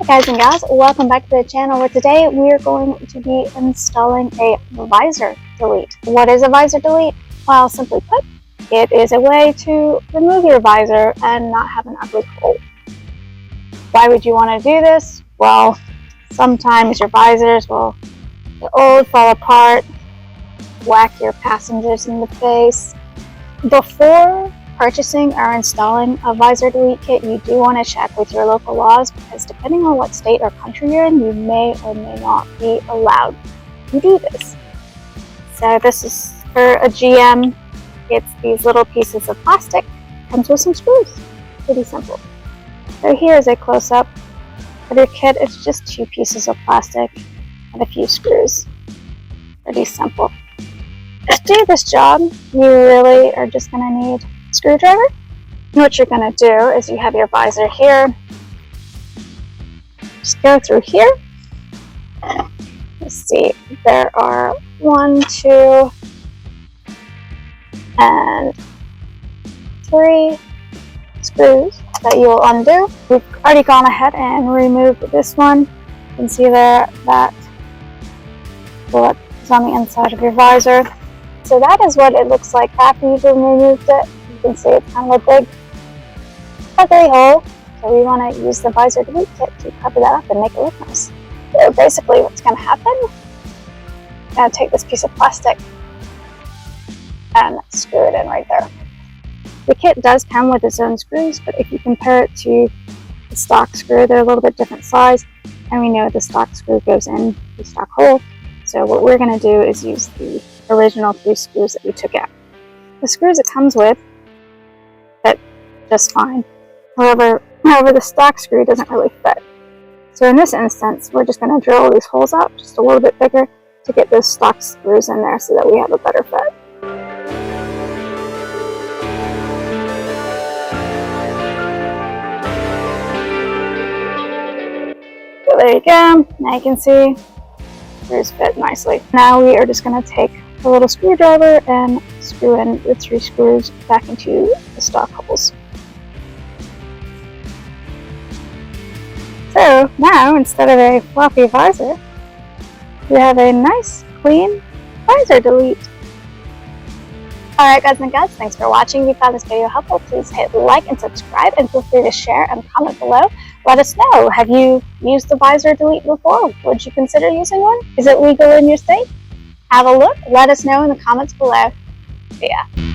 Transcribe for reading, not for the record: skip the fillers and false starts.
Guys and gals, welcome back to the channel, where today we are going to be installing a visor delete. What is a visor delete? Well, simply put, it is a way to remove your visor and not have an ugly hole. Why would you want to do this? Well, sometimes your visors will get old, fall apart, whack your passengers in the face. Before purchasing or installing a visor delete kit, you do want to check with your local laws, because depending on what state or country you're in, you may or may not be allowed to do this. So this is for a GM. It's these little pieces of plastic. Comes with some screws. Pretty simple. So here is a close-up of your kit. It's just 2 pieces of plastic and a few screws. Pretty simple. To do this job, you really are just going to need screwdriver. What you're going to do is you have your visor here. Just go through here. Let's see, there are 1, 2, and 3 screws that you will undo. We've already gone ahead and removed this one. You can see there that bullet is on the inside of your visor. So that is what it looks like after you've removed it. You can see it's kind of a big, ugly hole. So we want to use the visor delete kit to cover that up and make it look nice. So basically what's going to happen, I'm going to take this piece of plastic and screw it in right there. The kit does come with its own screws, but if you compare it to the stock screw, they're a little bit different size. And we know the stock screw goes in the stock hole. So what we're going to do is use the original 3 screws that we took out. The screws it comes with fit just fine. However, the stock screw doesn't really fit. So in this instance, we're just going to drill these holes out just a little bit bigger to get those stock screws in there so that we have a better fit. So there you go. Now you can see screws fit nicely. Now we are just going to take a little screwdriver and screw in the 3 screws back into the stock holes. So now, instead of a floppy visor, we have a nice, clean visor delete. Alright guys and gals, thanks for watching. If you found this video helpful, please hit like and subscribe, and feel free to share and comment below. Let us know, have you used the visor delete before? Would you consider using one? Is it legal in your state? Have a look, let us know in the comments below. See ya.